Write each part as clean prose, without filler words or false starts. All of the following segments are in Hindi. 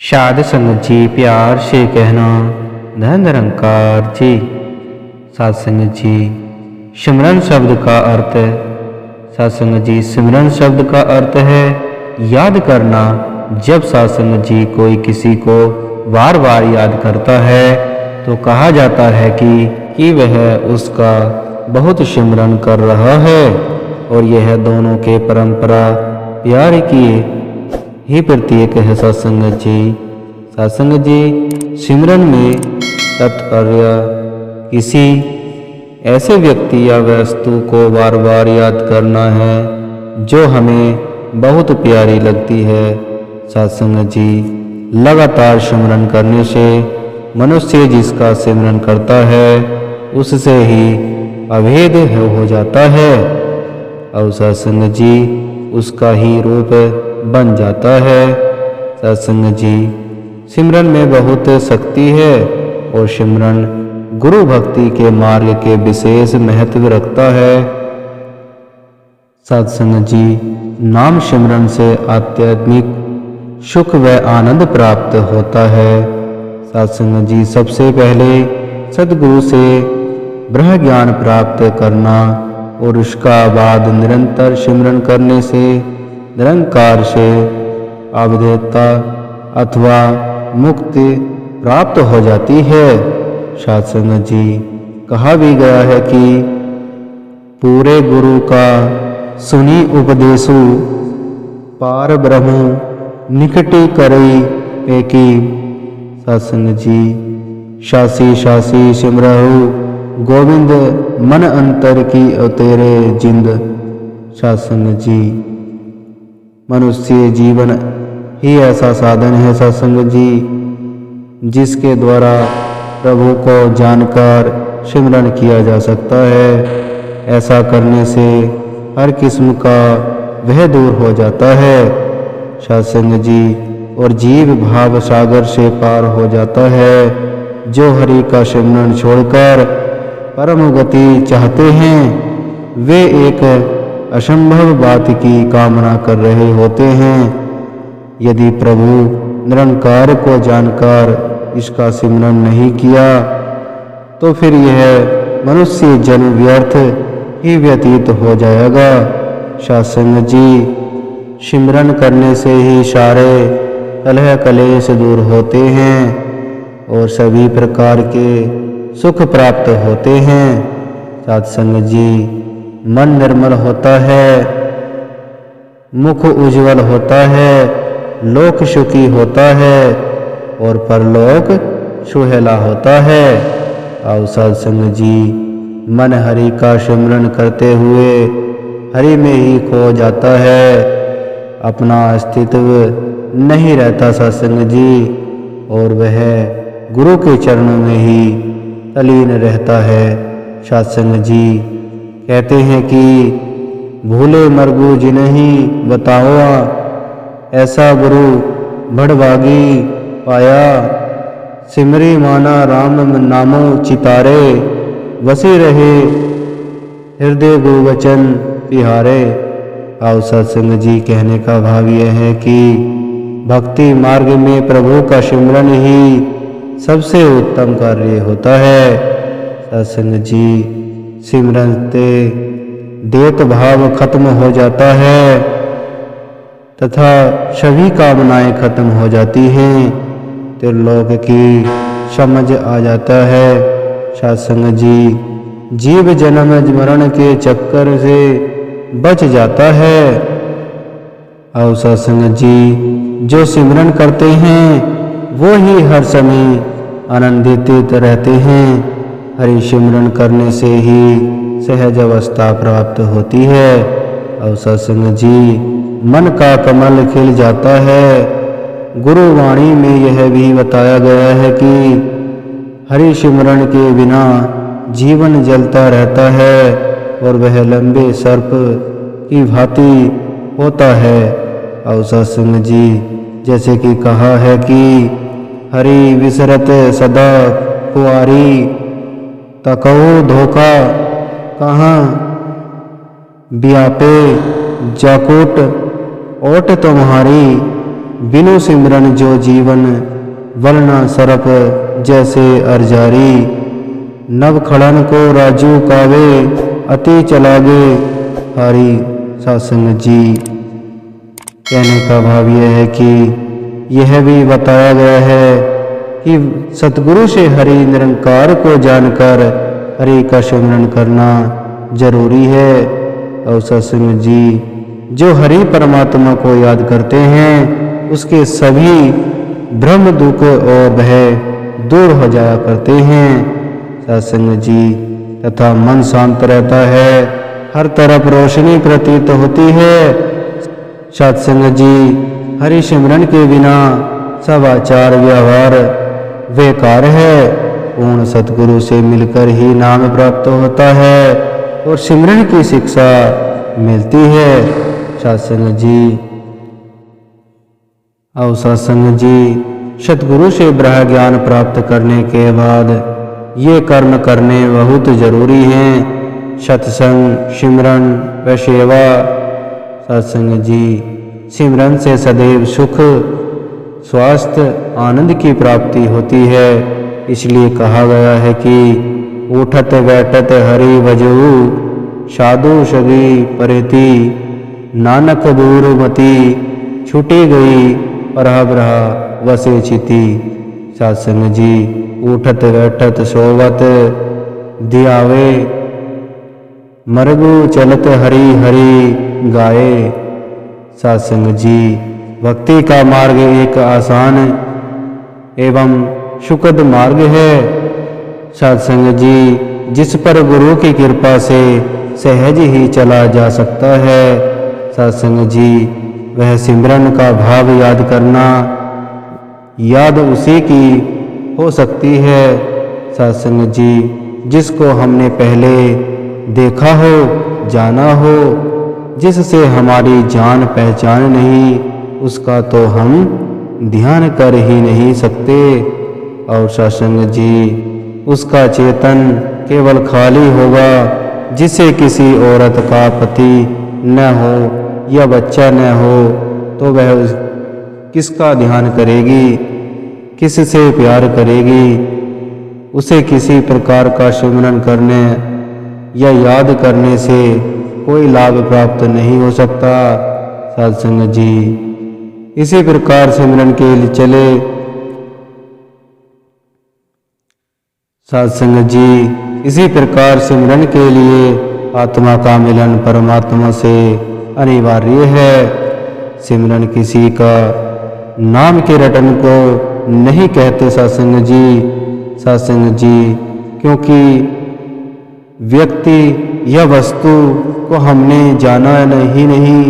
साध संगत जी प्यार से कहना। धन निरंकार जी। साध संगत जी सिमरन शब्द का अर्थ। साध संगत जी सिमरन शब्द का अर्थ है याद करना। जब साध संगत जी कोई किसी को बार बार याद करता है तो कहा जाता है कि वह उसका बहुत सिमरन कर रहा है और यह दोनों के परंपरा प्यार की ही प्रतीक है। सत्संगत जी सत्संगत जी सिमरन में तात्पर्य किसी ऐसे व्यक्ति या वस्तु को बार बार याद करना है जो हमें बहुत प्यारी लगती है। सत्संगत जी लगातार सिमरन करने से मनुष्य जिसका सिमरन करता है उससे ही अभेद हो जाता है और सत्संगत जी उसका ही रूप बन जाता है। सत्संगत जी सिमरन में बहुत शक्ति है और सिमरन गुरु भक्ति के मार्ग के विशेष महत्व रखता है। सत्संगत जी नाम सिमरन से आध्यात्मिक सुख व आनंद प्राप्त होता है। सत्संगत जी सबसे पहले सद्गुरु से ब्रह्म ज्ञान प्राप्त करना और उसका बाद निरंतर सिमरन करने से निरंकार से अवधेयता अथवा मुक्ति प्राप्त हो जाती है। सत्संगत जी कहा भी गया है कि पूरे गुरु का सुनी उपदेशु पार ब्रह्म निकटी करई एकी। सत्संगत जी शासी शासी सिमरहु गोविंद मन अंतर की अवतेरे जिंद। सत्संगत जी मनुष्य जीवन ही ऐसा साधन है सत्संगत जी जिसके द्वारा प्रभु को जानकर सिमरन किया जा सकता है। ऐसा करने से हर किस्म का वह दूर हो जाता है सत्संगत जी और जीव भाव सागर से पार हो जाता है। जो हरि का सिमरन छोड़कर परम गति चाहते हैं वे एक असंभव बात की कामना कर रहे होते हैं। यदि प्रभु निरंकार को जानकर इसका सिमरन नहीं किया तो फिर यह मनुष्य जन्म व्यर्थ ही व्यतीत हो जाएगा। सत्संगत जी सिमरन करने से ही सारे कलह कलेश दूर होते हैं और सभी प्रकार के सुख प्राप्त होते हैं। सत्संगत जी मन निर्मल होता है, मुख उज्जवल होता है, लोक सुखी होता है और परलोक सुहेला होता है। और सत्संगत जी मन हरि का सिमरन करते हुए हरि में ही खो जाता है, अपना अस्तित्व नहीं रहता सत्संगत जी और वह गुरु के चरणों में ही तलीन रहता है। सत्संगत जी कहते हैं कि भूले मरगु जिन्हीं बताओ ऐसा गुरु भड़भागी पाया। सिमरी माना राम नामो चितारे वसी रहे हृदय गुरु वचन पिहारे। और सत्संग जी कहने का भाव यह है कि भक्ति मार्ग में प्रभु का सिमरन ही सबसे उत्तम कार्य होता है। सत्संग जी सिमरन से देत भाव खत्म हो जाता है तथा सभी कामनाएं खत्म हो जाती हैं, त्रिलोक की समझ आ जाता है। सत्संग जी जीव जन्म मरण के चक्कर से बच जाता है। और सत्संग जी जो सिमरन करते हैं वो ही हर समय आनंदित रहते हैं। हरि सिमरन करने से ही सहज अवस्था प्राप्त होती है। और सत्संग जी मन का कमल खिल जाता है। गुरुवाणी में यह भी बताया गया है कि हरि सिमरन के बिना जीवन जलता रहता है और वह लंबे सर्प की भांति होता है। और सत्संग जी जैसे कि कहा है कि हरि विसरत सदा कुआरी तकऊ धोखा कहाँ व्यापे जाकुट ओट तुम्हारी बिनु सिमरन जो जीवन वलना सरप जैसे अरजारी। नव खड़न को राजू कावे अति चलागे हरि। सत्संग जी, कहने का भाव यह है कि यह भी बताया गया है कि सतगुरु से हरि निरंकार को जानकर हरि का सिमरन करना जरूरी है। और सत्संग जी, जो हरि परमात्मा को याद करते हैं उसके सभी भ्रम दुख और भय दूर हो जाया करते हैं। सत्संग जी, तथा मन शांत रहता है, हर तरफ रोशनी प्रतीत होती है। सत्संग जी, हरि सिमरन के बिना सब आचार व्यवहार बेकार है। पूर्ण सतगुरु से मिलकर ही नाम प्राप्त होता है और सिमरन की शिक्षा मिलती है। सत्संग जी, और सत्संग जी, सतगुरु से ब्रह्म ज्ञान प्राप्त करने के बाद ये कर्म करने बहुत जरूरी हैं। सत्संग, सिमरन व सेवा। सत्संग जी, सिमरन से सदैव सुख, स्वास्थ्य, आनंद की प्राप्ति होती है। इसलिए कहा गया है कि उठत बैठत हरि भजऊ, साधु सगी परिति, नानक दूर मति, छूटी गई परह ब्रह वसे चिति। सत्संग जी, उठत बैठत सोवत दियावे, मरगु चलत हरि हरि गाए। सत्संग जी, भक्ति का मार्ग एक आसान एवं सुखद मार्ग है। सत्संग जी, जिस पर गुरु की कृपा से सहज ही चला जा सकता है। सत्संग जी, वह सिमरन का भाव याद करना, याद उसी की हो सकती है। सत्संग जी, जिसको हमने पहले देखा हो, जाना हो, जिससे हमारी जान पहचान नहीं, उसका तो हम ध्यान कर ही नहीं सकते। और सत्संग जी, उसका चेतन केवल खाली होगा। जिसे किसी औरत का पति न हो या बच्चा न हो तो वह किसका ध्यान करेगी, किससे प्यार करेगी। उसे किसी प्रकार का सिमरन करने या याद करने से कोई लाभ प्राप्त नहीं हो सकता। सत्संग जी, इसी प्रकार सिमरन के लिए चले। सत्संग जी, इसी प्रकार सिमरन के लिए आत्मा का मिलन परमात्मा से अनिवार्य है। सिमरन किसी का नाम के रटन को नहीं कहते। सत्संग जी, सत्संग जी, क्योंकि व्यक्ति या वस्तु को हमने जाना नहीं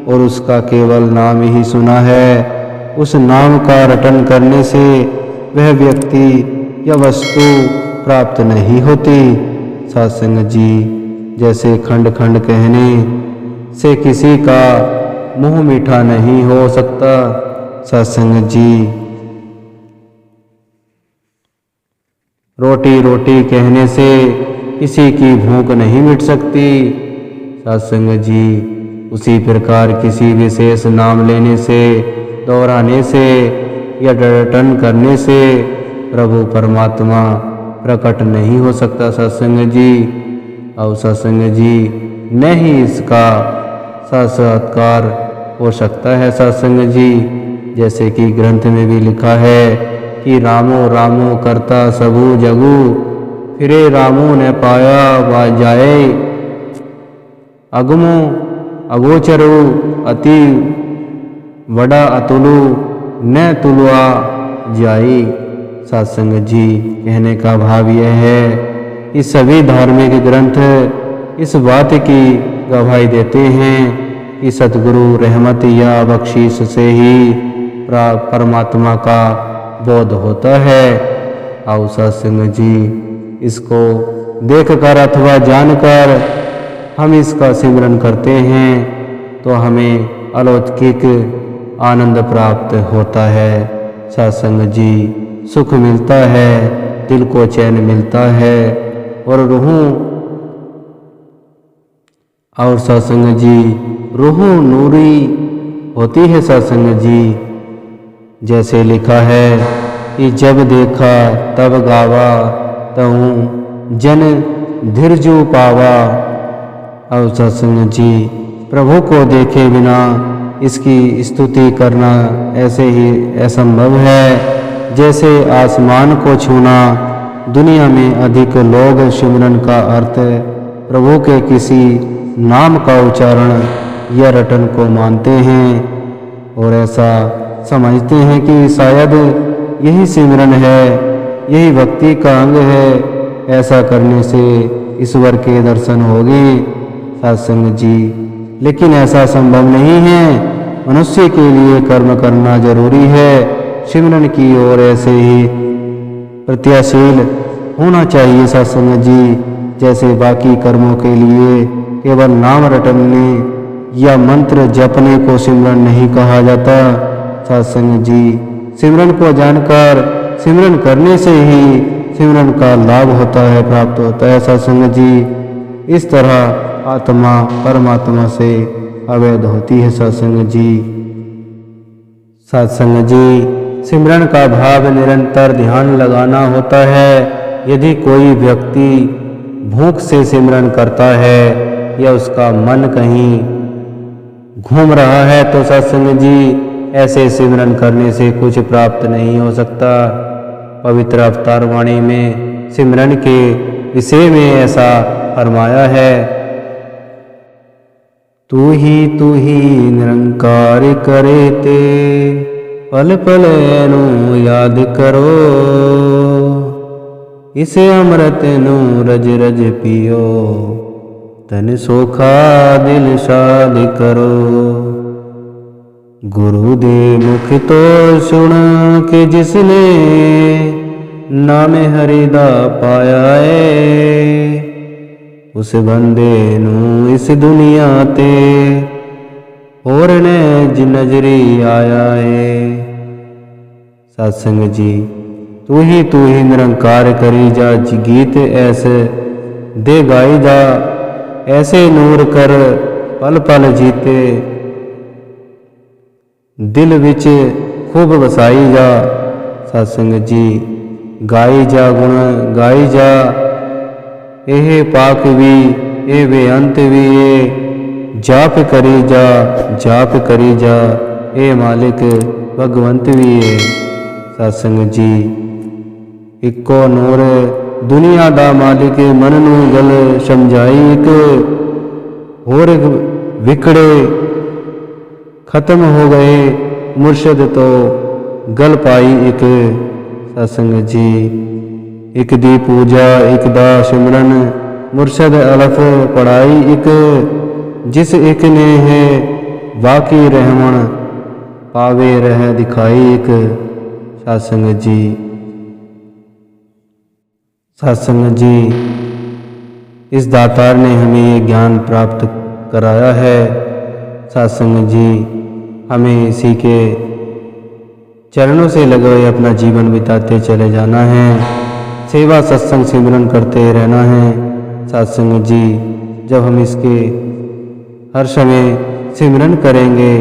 और उसका केवल नाम ही सुना है। उस नाम का रटन करने से वह व्यक्ति या वस्तु प्राप्त नहीं होती। सत्संग जी, जैसे खंड खंड कहने से किसी का मुंह मीठा नहीं हो सकता। सत्संग जी, रोटी रोटी कहने से किसी की भूख नहीं मिट सकती। सत्संग जी, उसी प्रकार किसी विशेष नाम लेने से, दोहराने से या रटन करने से प्रभु परमात्मा प्रकट नहीं हो सकता। सत्संग जी, और सत्संग जी, न ही इसका साक्षात्कार हो सकता है। सत्संग जी, जैसे कि ग्रंथ में भी लिखा है कि रामो रामो करता सबू जगू, फिरे रामो न पाया वा जाए, अगमो अगोचरो अति वड़ा अतुलु न तुलवा जाई। सत्संग जी, कहने का भाव यह है कि सभी धार्मिक ग्रंथ इस बात की गवाही देते हैं कि सतगुरु रहमत या बख्शीश से ही परमात्मा का बोध होता है। आओ सत्संग जी, इसको देखकर अथवा जानकर हम इसका सिमरन करते हैं तो हमें अलौकिक आनंद प्राप्त होता है। सत्संग जी, सुख मिलता है, दिल को चैन मिलता है और सत्संग जी, रूह नूरी होती है। सत्संग जी, जैसे लिखा है कि जब देखा तब गावा, तहु जन धीरजु पावा। अब सत्संग जी, प्रभु को देखे बिना इसकी स्तुति करना ऐसे ही असंभव है जैसे आसमान को छूना। दुनिया में अधिक लोग सिमरन का अर्थ प्रभु के किसी नाम का उच्चारण या रटन को मानते हैं और ऐसा समझते हैं कि शायद यही सिमरन है, यही भक्ति का अंग है। ऐसा करने से ईश्वर के दर्शन होंगे सत्संग जी, लेकिन ऐसा संभव नहीं है। मनुष्य के लिए कर्म करना जरूरी है। सिमरन की ओर ऐसे ही प्रत्याशील होना चाहिए सत्संग जी, जैसे बाकी कर्मों के लिए केवल नाम रटने या मंत्र जपने को सिमरन नहीं कहा जाता। सत्संग जी, सिमरन को जानकर सिमरन करने से ही सिमरन का लाभ होता है, प्राप्त होता है सत्संग जी। इस तरह आत्मा परमात्मा से अवैध होती है सत्संग जी। सत्संग जी, सिमरन का भाव निरंतर ध्यान लगाना होता है। यदि कोई व्यक्ति भूख से सिमरन करता है या उसका मन कहीं घूम रहा है तो सत्संग जी, ऐसे सिमरन करने से कुछ प्राप्त नहीं हो सकता। पवित्र अवतार वाणी में सिमरन के विषय में ऐसा फरमाया है, तू ही निरंकार करे ते, पल पल एनु याद करो, इसे अमृत नु रज रज पियो, तन सोखा दिल शाद करो। गुरु दे मुख तो सुन के जिसने नाम हरिदा पाया है, उस बंदे नू इस दुनिया ते और ने नजरी आया है। सत्संग जी, तू ही निरंकार करी जा, गीत ऐसे दे गाई जा, ऐसे नूर कर पल पल जीते, दिल विच खूब वसाई जा। सत्संग जी, गाई जा गुण गाई जा, एह पाक भी ए बेअंत भी ए जाप करी जा, ए मालिक भगवंत भी है। सत्संग जी, इको नूर दुनिया दा मालिक, मन नू गल समझाई एक, होर विकड़े खत्म हो गए, मुर्शद तो गल पाई एक। सत्संग जी, एक दी पूजा एक दा सिमरन, मुर्शद अलफ पढ़ाई एक, जिस एक ने है बाकी रहमन, पावे रह दिखाई एक। सत्संग जी, सत्संग जी, इस दातार ने हमें ये ज्ञान प्राप्त कराया है। सत्संग जी, हमें इसी के चरणों से लगे हुए अपना जीवन बिताते चले जाना है, सेवा सत्संग सिमरन करते रहना है। सत्संग जी, जब हम इसके हर समय सिमरन करेंगे,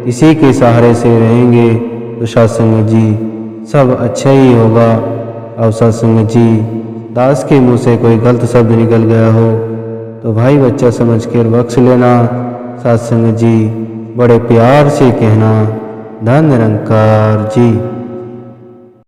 इसी के सहारे से रहेंगे, तो सत्संग जी सब अच्छा ही होगा। और सत्संग जी, दास के मुंह से कोई गलत शब्द निकल गया हो तो भाई बच्चा समझ कर बख्श लेना। सत्संग जी, बड़े प्यार से कहना, धन निरंकार जी।